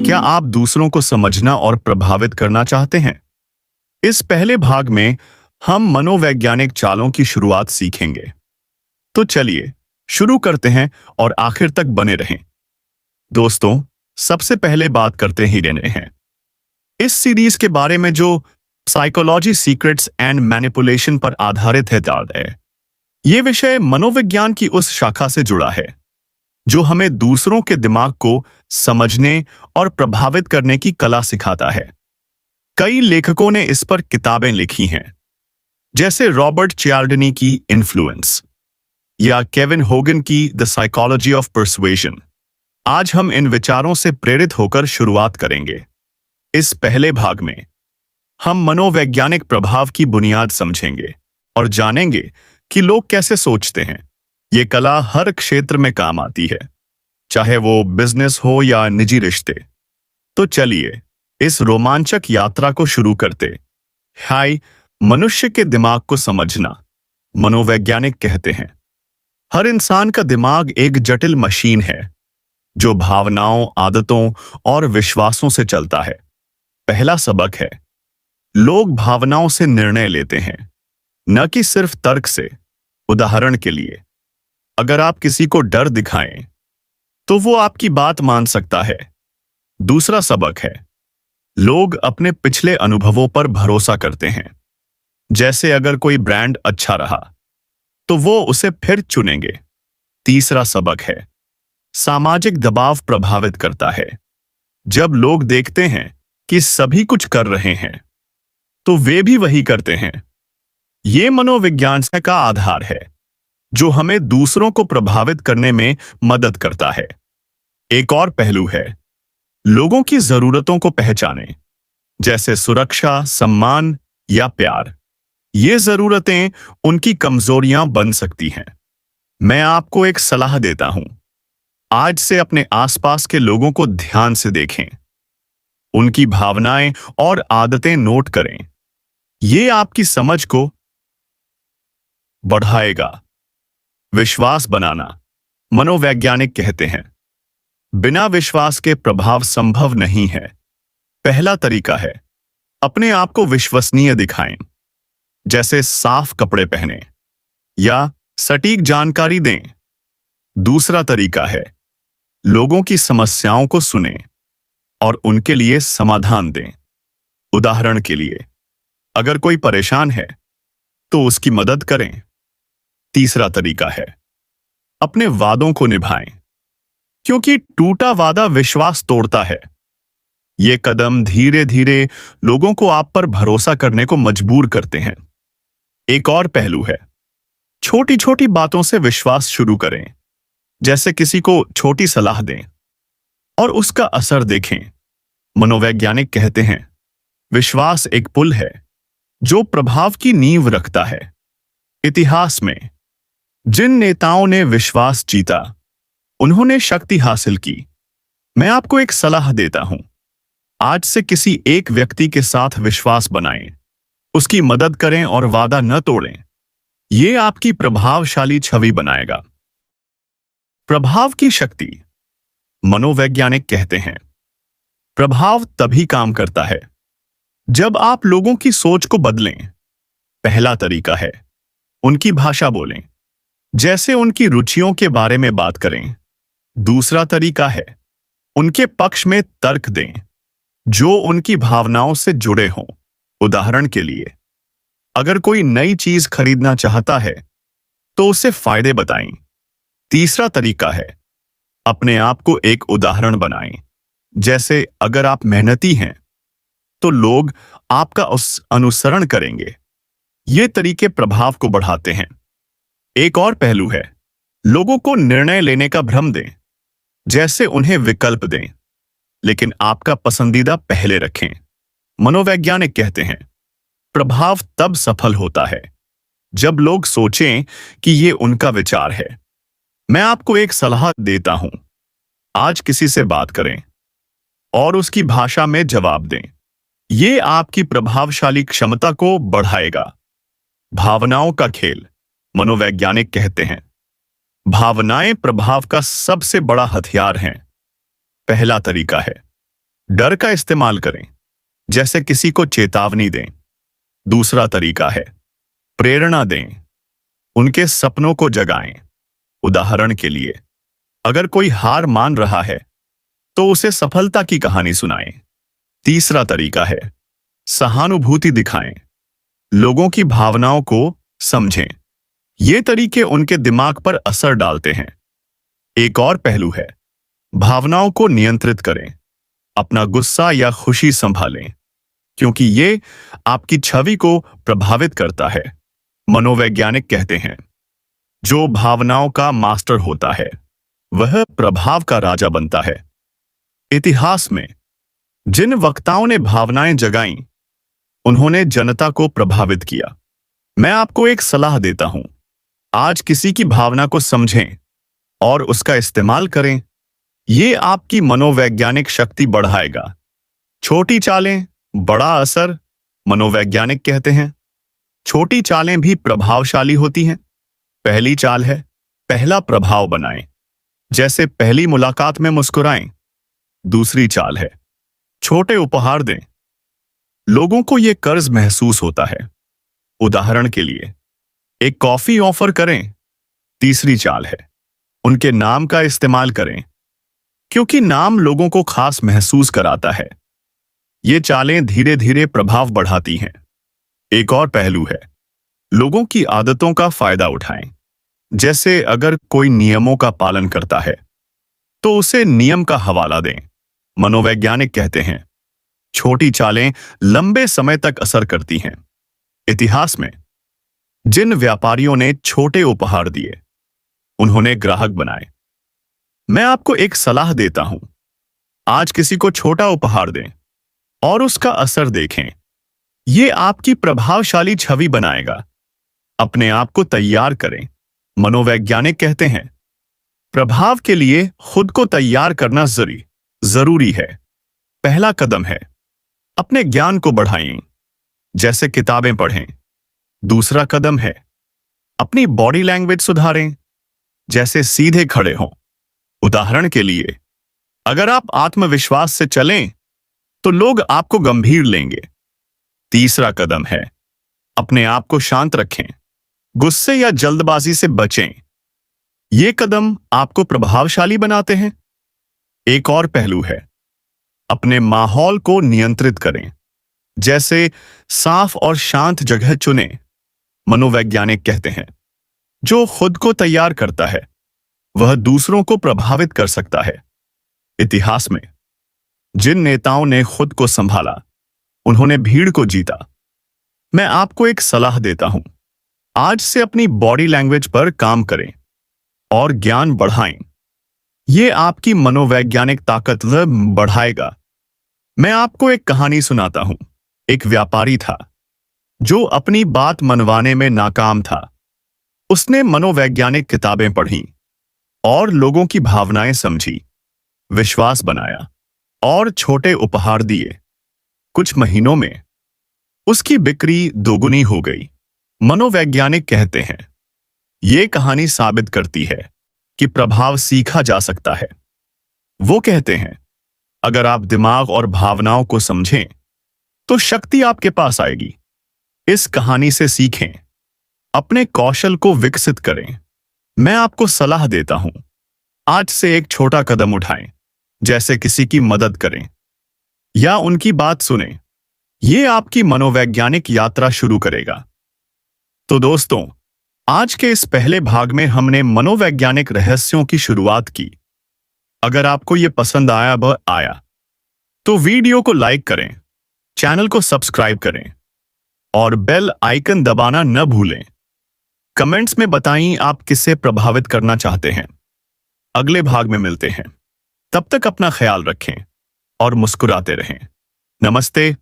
क्या आप दूसरों को समझना और प्रभावित करना चाहते हैं? इस पहले भाग में हम मनोवैज्ञानिक चालों की शुरुआत सीखेंगे। तो चलिए शुरू करते हैं और आखिर तक बने रहें। दोस्तों, सबसे पहले बात करते ही रहने हैं इस सीरीज के बारे में जो साइकोलॉजी सीक्रेट्स एंड मैनिपुलेशन पर आधारित है। ये विषय मनोविज्ञान की उस शाखा से जुड़ा है जो हमें दूसरों के दिमाग को समझने और प्रभावित करने की कला सिखाता है। कई लेखकों ने इस पर किताबें लिखी हैं, जैसे रॉबर्ट चियाल्डिनी की इन्फ्लुएंस या केविन होगन की द साइकोलॉजी ऑफ परसुएशन। आज हम इन विचारों से प्रेरित होकर शुरुआत करेंगे। इस पहले भाग में हम मनोवैज्ञानिक प्रभाव की बुनियाद समझेंगे और जानेंगे कि लोग कैसे सोचते हैं। ये कला हर क्षेत्र में काम आती है, चाहे वो बिजनेस हो या निजी रिश्ते। तो चलिए इस रोमांचक यात्रा को शुरू करते। हाय, मनुष्य के दिमाग को समझना। मनोवैज्ञानिक कहते हैं हर इंसान का दिमाग एक जटिल मशीन है जो भावनाओं, आदतों और विश्वासों से चलता है। पहला सबक है, लोग भावनाओं से निर्णय लेते हैं, न कि सिर्फ तर्क से। उदाहरण के लिए, अगर आप किसी को डर दिखाएं तो वो आपकी बात मान सकता है। दूसरा सबक है, लोग अपने पिछले अनुभवों पर भरोसा करते हैं। जैसे अगर कोई ब्रांड अच्छा रहा तो वो उसे फिर चुनेंगे। तीसरा सबक है, सामाजिक दबाव प्रभावित करता है। जब लोग देखते हैं कि सभी कुछ कर रहे हैं तो वे भी वही करते हैं। ये मनोविज्ञान का आधार है जो हमें दूसरों को प्रभावित करने में मदद करता है। एक और पहलू है, लोगों की जरूरतों को पहचानें, जैसे सुरक्षा, सम्मान या प्यार। ये जरूरतें उनकी कमजोरियां बन सकती हैं। मैं आपको एक सलाह देता हूं, आज से अपने आसपास के लोगों को ध्यान से देखें, उनकी भावनाएं और आदतें नोट करें। ये आपकी समझ को बढ़ाएगा। विश्वास बनाना। मनोवैज्ञानिक कहते हैं बिना विश्वास के प्रभाव संभव नहीं है। पहला तरीका है, अपने आप को विश्वसनीय दिखाएं, जैसे साफ कपड़े पहनें या सटीक जानकारी दें। दूसरा तरीका है, लोगों की समस्याओं को सुनें और उनके लिए समाधान दें। उदाहरण के लिए, अगर कोई परेशान है तो उसकी मदद करें। तीसरा तरीका है, अपने वादों को निभाएं, क्योंकि टूटा वादा विश्वास तोड़ता है। ये कदम धीरे धीरे लोगों को आप पर भरोसा करने को मजबूर करते हैं। एक और पहलू है, छोटी छोटी बातों से विश्वास शुरू करें, जैसे किसी को छोटी सलाह दें और उसका असर देखें। मनोवैज्ञानिक कहते हैं विश्वास एक पुल है जो प्रभाव की नींव रखता है। इतिहास में जिन नेताओं ने विश्वास जीता, उन्होंने शक्ति हासिल की। मैं आपको एक सलाह देता हूं, आज से किसी एक व्यक्ति के साथ विश्वास बनाएं, उसकी मदद करें और वादा न तोड़ें। यह आपकी प्रभावशाली छवि बनाएगा। प्रभाव की शक्ति। मनोवैज्ञानिक कहते हैं प्रभाव तभी काम करता है जब आप लोगों की सोच को बदलें। पहला तरीका है, उनकी भाषा बोलें, जैसे उनकी रुचियों के बारे में बात करें। दूसरा तरीका है, उनके पक्ष में तर्क दें जो उनकी भावनाओं से जुड़े हों। उदाहरण के लिए, अगर कोई नई चीज खरीदना चाहता है तो उसे फायदे बताएं। तीसरा तरीका है, अपने आप को एक उदाहरण बनाएं, जैसे अगर आप मेहनती हैं तो लोग आपका अनुसरण करेंगे। ये तरीके प्रभाव को बढ़ाते हैं। एक और पहलू है, लोगों को निर्णय लेने का भ्रम दें, जैसे उन्हें विकल्प दें, लेकिन आपका पसंदीदा पहले रखें। मनोवैज्ञानिक कहते हैं प्रभाव तब सफल होता है जब लोग सोचें कि ये उनका विचार है। मैं आपको एक सलाह देता हूं, आज किसी से बात करें और उसकी भाषा में जवाब दें। ये आपकी प्रभावशाली क्षमता को बढ़ाएगा। भावनाओं का खेल। मनोवैज्ञानिक कहते हैं भावनाएं प्रभाव का सबसे बड़ा हथियार हैं। पहला तरीका है, डर का इस्तेमाल करें, जैसे किसी को चेतावनी दें। दूसरा तरीका है प्रेरणा दें, उनके सपनों को जगाएं। उदाहरण के लिए, अगर कोई हार मान रहा है तो उसे सफलता की कहानी सुनाएं। तीसरा तरीका है सहानुभूति दिखाएं, लोगों की भावनाओं को समझें। ये तरीके उनके दिमाग पर असर डालते हैं। एक और पहलू है भावनाओं को नियंत्रित करें, अपना गुस्सा या खुशी संभालें, क्योंकि ये आपकी छवि को प्रभावित करता है। मनोवैज्ञानिक कहते हैं जो भावनाओं का मास्टर होता है वह प्रभाव का राजा बनता है। इतिहास में जिन वक्ताओं ने भावनाएं जगाईं, उन्होंने जनता को प्रभावित किया। मैं आपको एक सलाह देता हूं, आज किसी की भावना को समझें और उसका इस्तेमाल करें। ये आपकी मनोवैज्ञानिक शक्ति बढ़ाएगा। छोटी चालें, बड़ा असर, मनोवैज्ञानिक कहते हैं छोटी चालें भी प्रभावशाली होती हैं। पहली चाल है पहला प्रभाव बनाएं, जैसे पहली मुलाकात में मुस्कुराएं। दूसरी चाल है छोटे उपहार दें, लोगों को यह कर्ज महसूस होता है। उदाहरण के लिए, एक कॉफी ऑफर करें। तीसरी चाल है उनके नाम का इस्तेमाल करें, क्योंकि नाम लोगों को खास महसूस कराता है। ये चालें धीरे धीरे प्रभाव बढ़ाती हैं। एक और पहलू है लोगों की आदतों का फायदा उठाएं, जैसे अगर कोई नियमों का पालन करता है तो उसे नियम का हवाला दें। मनोवैज्ञानिक कहते हैं छोटी चालें लंबे समय तक असर करती हैं। इतिहास में जिन व्यापारियों ने छोटे उपहार दिए, उन्होंने ग्राहक बनाए। मैं आपको एक सलाह देता हूं, आज किसी को छोटा उपहार दें और उसका असर देखें। यह आपकी प्रभावशाली छवि बनाएगा। अपने आप को तैयार करें। मनोवैज्ञानिक कहते हैं प्रभाव के लिए खुद को तैयार करना जरूरी है। पहला कदम है अपने ज्ञान को बढ़ाएं, जैसे किताबें पढ़ें। दूसरा कदम है अपनी बॉडी लैंग्वेज सुधारें, जैसे सीधे खड़े हों। उदाहरण के लिए, अगर आप आत्मविश्वास से चलें तो लोग आपको गंभीर लेंगे। तीसरा कदम है अपने आप को शांत रखें, गुस्से या जल्दबाजी से बचें। ये कदम आपको प्रभावशाली बनाते हैं। एक और पहलू है अपने माहौल को नियंत्रित करें, जैसे साफ और शांत जगह चुनें। मनोवैज्ञानिक कहते हैं जो खुद को तैयार करता है वह दूसरों को प्रभावित कर सकता है। इतिहास में जिन नेताओं ने खुद को संभाला, उन्होंने भीड़ को जीता। मैं आपको एक सलाह देता हूं, आज से अपनी बॉडी लैंग्वेज पर काम करें और ज्ञान बढ़ाएं। यह आपकी मनोवैज्ञानिक ताकत बढ़ाएगा। मैं आपको एक कहानी सुनाता हूं। एक व्यापारी था जो अपनी बात मनवाने में नाकाम था। उसने मनोवैज्ञानिक किताबें पढ़ीं और लोगों की भावनाएं समझी, विश्वास बनाया और छोटे उपहार दिए। कुछ महीनों में उसकी बिक्री दोगुनी हो गई। मनोवैज्ञानिक कहते हैं यह कहानी साबित करती है कि प्रभाव सीखा जा सकता है। वो कहते हैं अगर आप दिमाग और भावनाओं को समझें तो शक्ति आपके पास आएगी। इस कहानी से सीखें, अपने कौशल को विकसित करें। मैं आपको सलाह देता हूं, आज से एक छोटा कदम उठाएं, जैसे किसी की मदद करें या उनकी बात सुनें। यह आपकी मनोवैज्ञानिक यात्रा शुरू करेगा। तो दोस्तों, आज के इस पहले भाग में हमने मनोवैज्ञानिक रहस्यों की शुरुआत की। अगर आपको यह पसंद आया तो वीडियो को लाइक करें, चैनल को सब्सक्राइब करें और बेल आइकन दबाना न भूलें। कमेंट्स में बताएं आप किससे प्रभावित करना चाहते हैं। अगले भाग में मिलते हैं। तब तक अपना ख्याल रखें और मुस्कुराते रहें। नमस्ते।